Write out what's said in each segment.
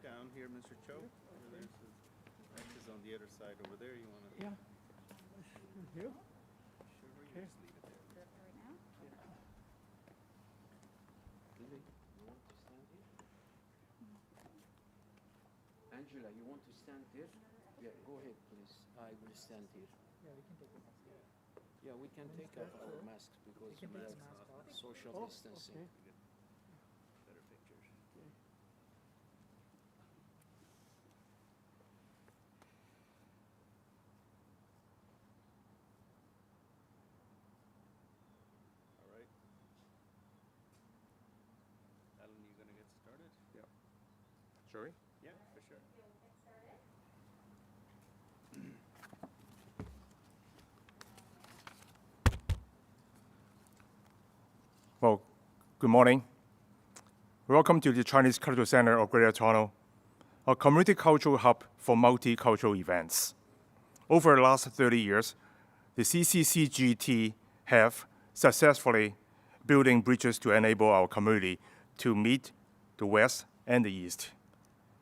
down here, Mr. Cho. Over there, so X is on the other side over there. You want to? Yeah. Here? Sure, you Okay. just leave it there. Lily, you want to stand here? Angela, you want to stand here? Yeah, go ahead, please. I will stand here. Yeah, we can take the mask. Yeah, we can take off our masks because can we take have the mask off. social Oh, distancing. okay. Better pictures. All right. Alan, you gonna get started? Yeah. Shall we? Yeah, for sure. Well, good morning. Welcome to the Chinese Cultural Center of Greater Toronto, a community cultural hub for multicultural events. Over the last 30 years, the CCCGT have successfully building bridges to enable our community to meet the West and the East.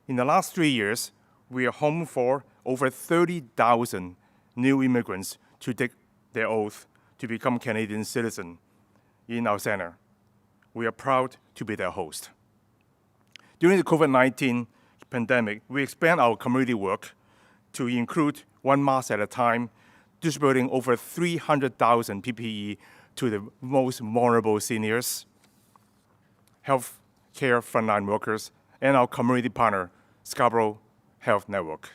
In the last 3 years, we are home for over 30,000 new immigrants to take their oath to become Canadian citizens in our center. We are proud to be their host. During the COVID-19 pandemic, we expand our community work to include one mask at a time, distributing over 300,000 PPE to the most vulnerable seniors, healthcare frontline workers, and our community partner, Scarborough Health Network.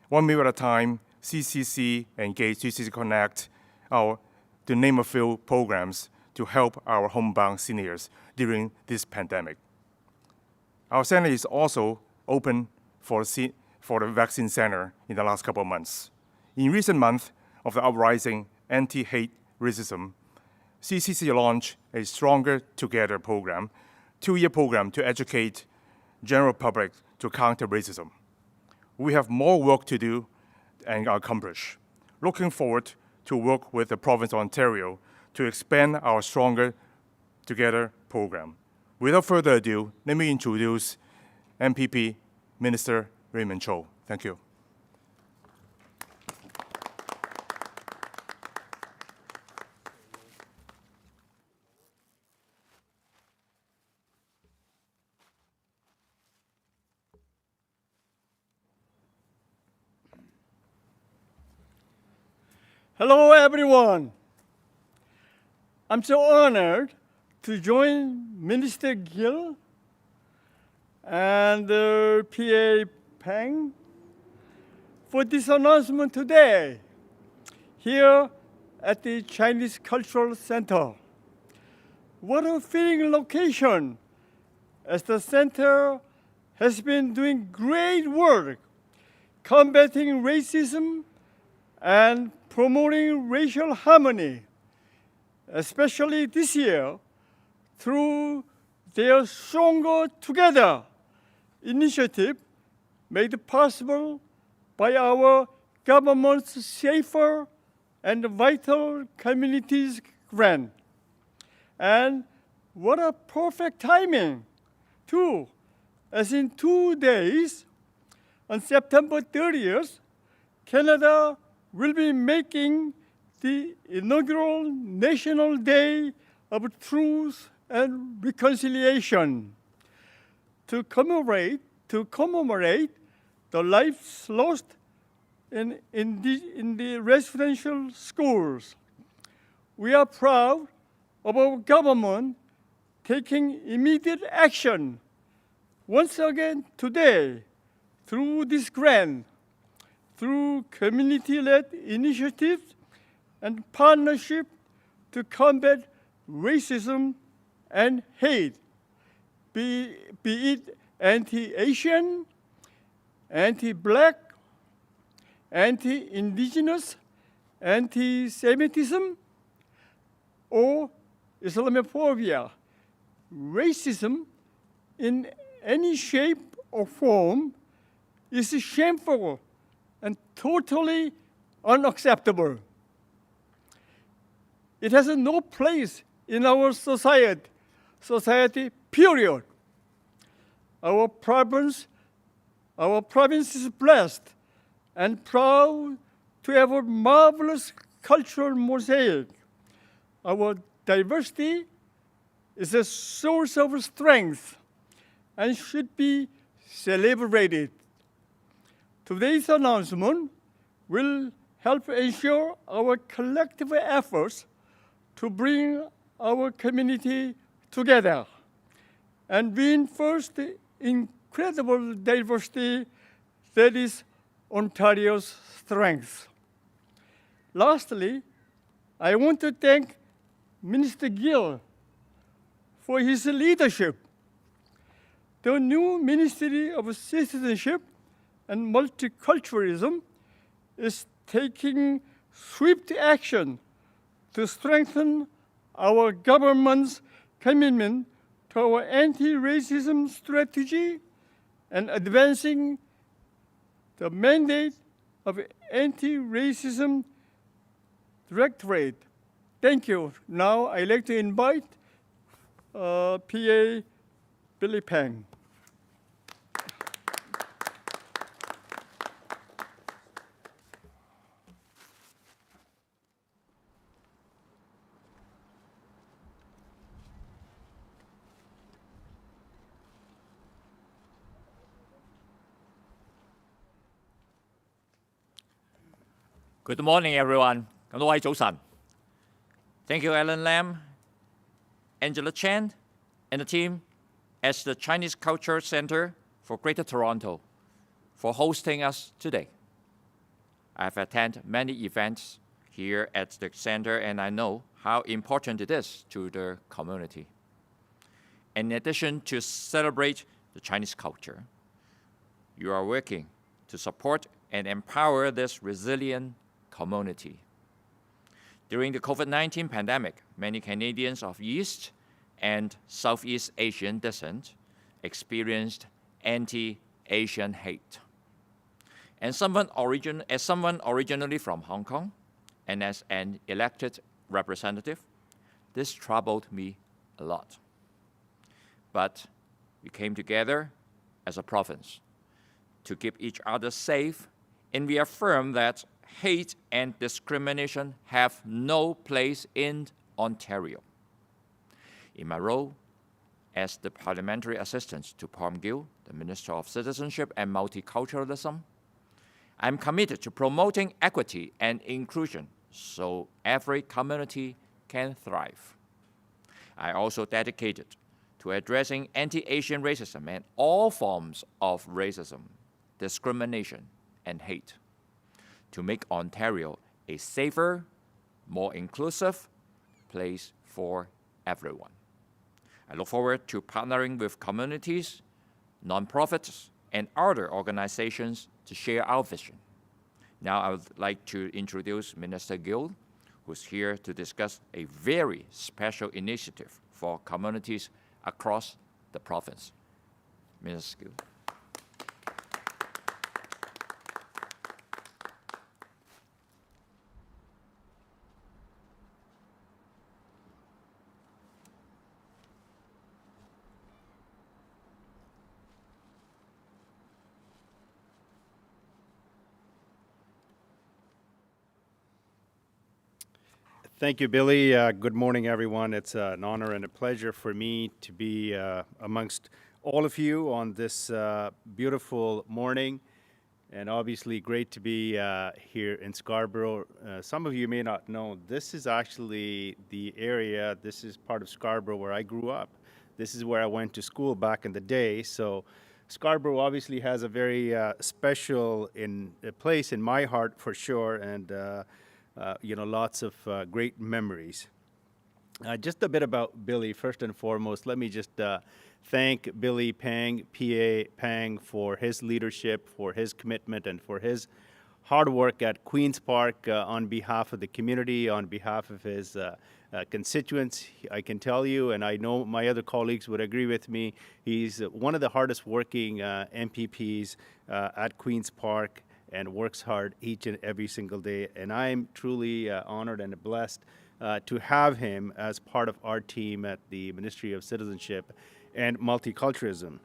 1 meal at a time, CCC engage CCC Connect, to name a few programs to help our homebound seniors during this pandemic. Our center is also open for the vaccine center in the last couple of months. In recent months of the uprising anti-hate racism, CCC launched a Stronger Together program, 2-year program to educate general public to counter racism. We have more work to do and accomplish. Looking forward to work with the province of Ontario to expand our Stronger Together program. Without further ado, let me introduce MPP Minister Raymond Cho. Thank you. Hello, everyone. I'm so honored to join Minister Gill and PA Peng for this announcement today here at the Chinese Cultural Center. What a fitting location, as the center has been doing great work combating racism and promoting racial harmony, especially this year through their Stronger Together initiative made possible by our government's Safer and Vital Communities grant. And what a perfect timing, too, as in 2 days, on September 30th, Canada will be making the inaugural National Day of Truth and Reconciliation to commemorate the lives lost in the residential schools. We are proud of our government taking immediate action once again today through this grant, through community-led initiatives and partnership to combat racism and hate, be it anti-Asian, anti-Black, anti-Indigenous, anti-Semitism, or Islamophobia. Racism in any shape or form is shameful and totally unacceptable. It has no place in our society, period. Our province Our province is blessed and proud to have a marvelous cultural mosaic. Our diversity is a source of strength and should be celebrated. Today's announcement will help ensure our collective efforts to bring our community together and reinforce the incredible diversity that is Ontario's strength. Lastly, I want to thank Minister Gill for his leadership. The new Ministry of Citizenship and Multiculturalism is taking swift action to strengthen our government's commitment to our anti-racism strategy and advancing the mandate of Anti-Racism Directorate. Thank you. Now I'd like to invite PA Billy Pang. Good morning, everyone. 咁多位早晨。Thank you, Alan Lam, Angela Chan, and the team at the Chinese Culture Center for Greater Toronto for hosting us today. I've attended many events here at the center, and I know how important it is to the community. In addition to celebrate the Chinese culture, you are working to support and empower this resilient community. During the COVID-19 pandemic, many Canadians of East and Southeast Asian descent experienced anti-Asian hate. And as someone originally from Hong Kong and as an elected representative, this troubled me a lot. But we came together as a province to keep each other safe, and we affirm that hate and discrimination have no place in Ontario. In my role as the Parliamentary Assistant to Parm Gill, the Minister of Citizenship and Multiculturalism, I'm committed to promoting equity and inclusion so every community can thrive. I also dedicated to addressing anti-Asian racism and all forms of racism, discrimination, and hate, to make Ontario a safer, more inclusive place for everyone. I look forward to partnering with communities, nonprofits, and other organizations to share our vision. Now I would like to introduce Minister Gill, who's here to discuss a very special initiative for communities across the province. Minister Gill. Thank you, Billy. Good morning, everyone. It's an honor and a pleasure for me to be amongst all of you on this beautiful morning, and obviously great to be here in Scarborough. Some of you may not know, this is actually the area, this is part of Scarborough where I grew up. This is where I went to school back in the day, so Scarborough obviously has a very special place in my heart for sure, and lots of great memories. Just a bit about Billy, first and foremost. Let me just thank Billy Pang, PA Pang, for his leadership, for his commitment, and for his hard work at Queen's Park on behalf of the community, on behalf of his constituents. I can tell you, and I know my other colleagues would agree with me, he's one of the hardest working MPPs at Queen's Park, and works hard each and every single day. And I'm truly honored and blessed to have him as part of our team at the Ministry of Citizenship and Multiculturalism.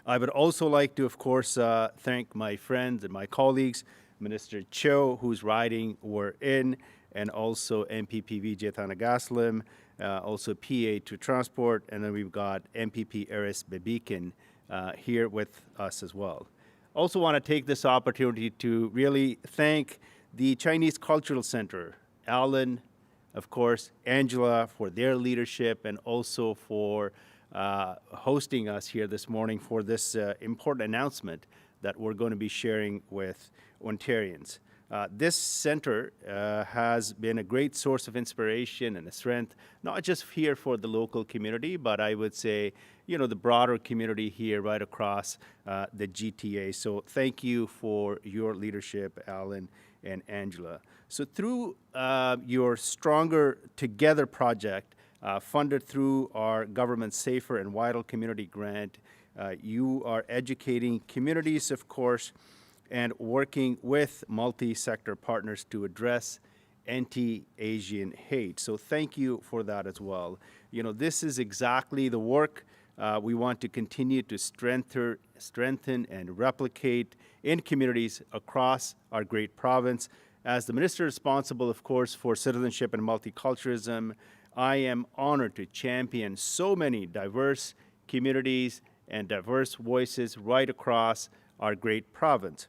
I would also like to, of course, thank my friends and my colleagues, Minister Cho, who's riding we're in, and also MPP Vijay Thanagaslam, also PA to Transport, and then we've got MPP Eris Bebekin here with us as well. Also want to take this opportunity to really thank the Chinese Cultural Center, Alan, of course, Angela, for their leadership, and also for hosting us here this morning for this important announcement that we're going to be sharing with Ontarians. This center has been a great source of inspiration and a strength, not just here for the local community, but I would say, you know, the broader community here right across the GTA. So thank you for your leadership, Alan and Angela. So through your Stronger Together project, funded through our government's Safer and Vital Community Grant, you are educating communities, of course, and working with multi-sector partners to address anti-Asian hate. So thank you for that as well. You know, this is exactly the work we want to continue to strengthen and replicate in communities across our great province. As the minister responsible, of course, for citizenship and multiculturalism, I am honored to champion so many diverse communities and diverse voices right across our great province.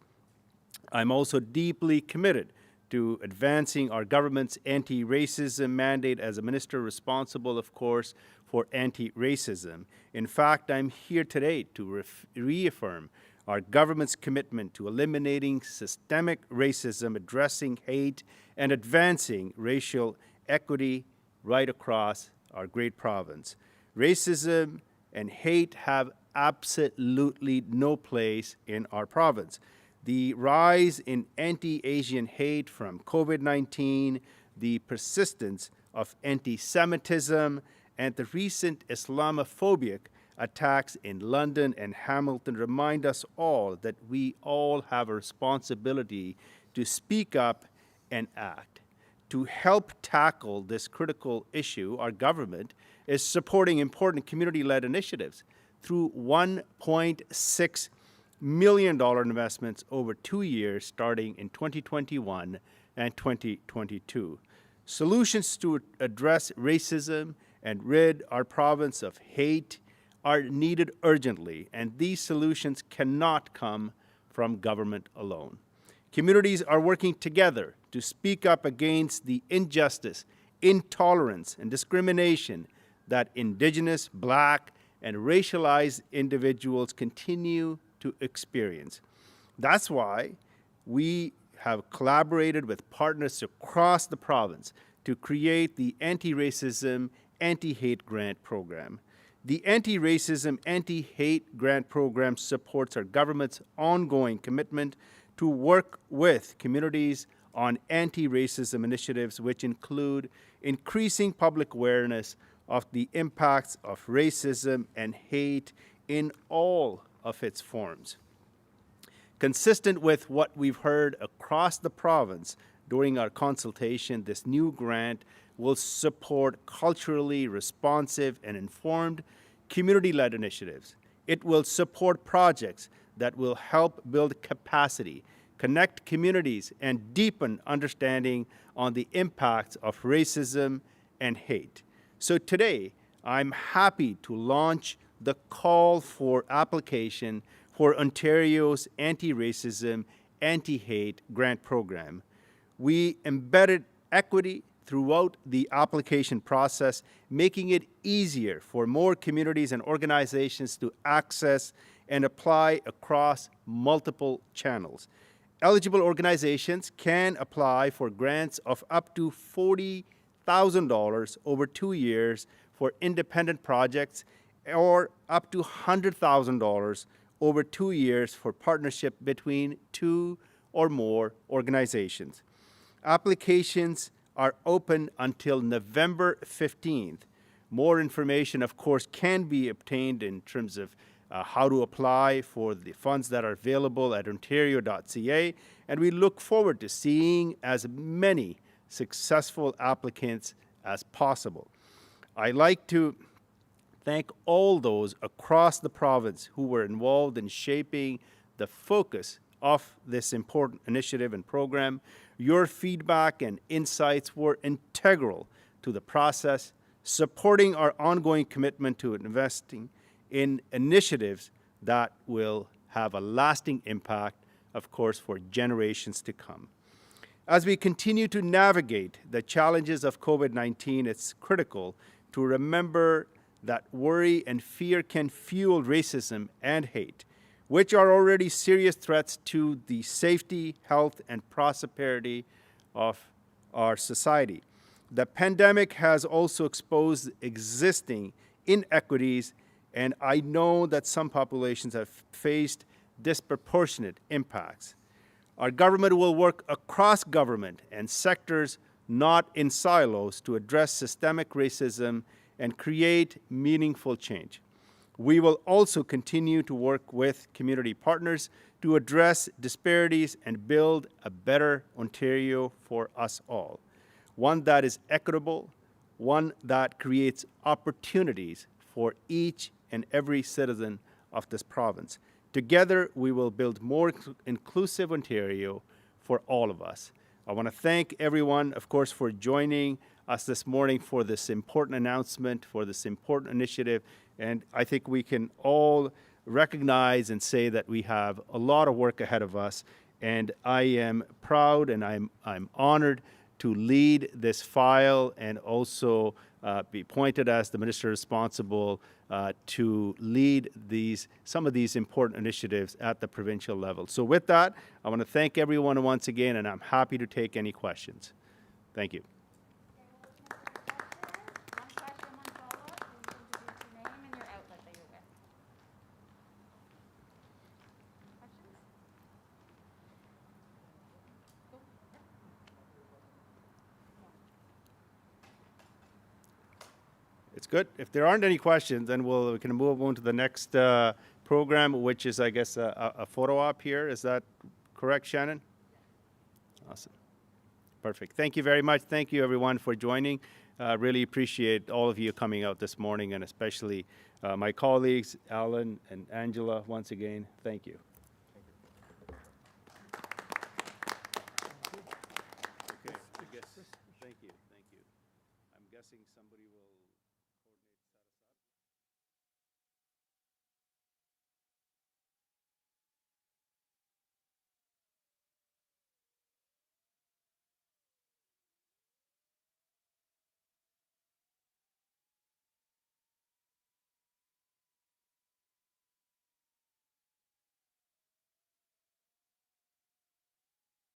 I'm also deeply committed to advancing our government's anti-racism mandate as a minister responsible, of course, for anti-racism. In fact, I'm here today to reaffirm our government's commitment to eliminating systemic racism, addressing hate, and advancing racial equity right across our great province. Racism and hate have absolutely no place in our province. The rise in anti-Asian hate from COVID-19, the persistence of anti-Semitism, and the recent Islamophobic attacks in London and Hamilton remind us all that we all have a responsibility to speak up and act. To help tackle this critical issue, our government is supporting important community-led initiatives through $1.6 million investments over 2 years, starting in 2021 and 2022. Solutions to address racism and rid our province of hate are needed urgently, and these solutions cannot come from government alone. Communities are working together to speak up against the injustice, intolerance, and discrimination that Indigenous, Black, and racialized individuals continue to experience. That's why we have collaborated with partners across the province to create the Anti-Racism, Anti-Hate Grant Program. The Anti-Racism, Anti-Hate Grant Program supports our government's ongoing commitment to work with communities on anti-racism initiatives, which include increasing public awareness of the impacts of racism and hate in all of its forms. Consistent with what we've heard across the province during our consultation, this new grant will support culturally responsive and informed community-led initiatives. It will support projects that will help build capacity, connect communities, and deepen understanding on the impacts of racism and hate. So today, I'm happy to launch the call for application for Ontario's Anti-Racism, Anti-Hate Grant Program. We embedded equity throughout the application process, making it easier for more communities and organizations to access and apply across multiple channels. Eligible organizations can apply for grants of up to $40,000 over 2 years for independent projects, or up to $100,000 over 2 years for partnership between 2 or more organizations. Applications are open until November 15th. More information, of course, can be obtained in terms of how to apply for the funds that are available at ontario.ca, and we look forward to seeing as many successful applicants as possible. I'd like to thank all those across the province who were involved in shaping the focus of this important initiative and program. Your feedback and insights were integral to the process, supporting our ongoing commitment to investing in initiatives that will have a lasting impact, of course, for generations to come. As we continue to navigate the challenges of COVID-19, it's critical to remember that worry and fear can fuel racism and hate, which are already serious threats to the safety, health, and prosperity of our society. The pandemic has also exposed existing inequities, and I know that some populations have faced disproportionate impacts. Our government will work across government and sectors, not in silos, to address systemic racism and create meaningful change. We will also continue to work with community partners to address disparities and build a better Ontario for us all, one that is equitable, one that creates opportunities for each and every citizen of this province. Together, we will build more inclusive Ontario for all of us. I want to thank everyone, of course, for joining us this morning for this important announcement, for this important initiative. And I think we can all recognize and say that we have a lot of work ahead of us. And I am proud and I'm honored to lead this file and also be appointed as the minister responsible to lead some of these important initiatives at the provincial level. So with that, I want to thank everyone once again, and I'm happy to take any questions. Thank you. One question, one follow-up. Please introduce your name and your outlet that you're with. Questions? It's good. If there aren't any questions, then we can move on to the next program, which is, I guess, a photo op here. Is that correct, Shannon? Awesome. Perfect. Thank you very much. Thank you, everyone, for joining. Really appreciate all of you coming out this morning, and especially my colleagues, Alan and Angela, once again. Thank you. Okay. Thank you. I'm guessing somebody will...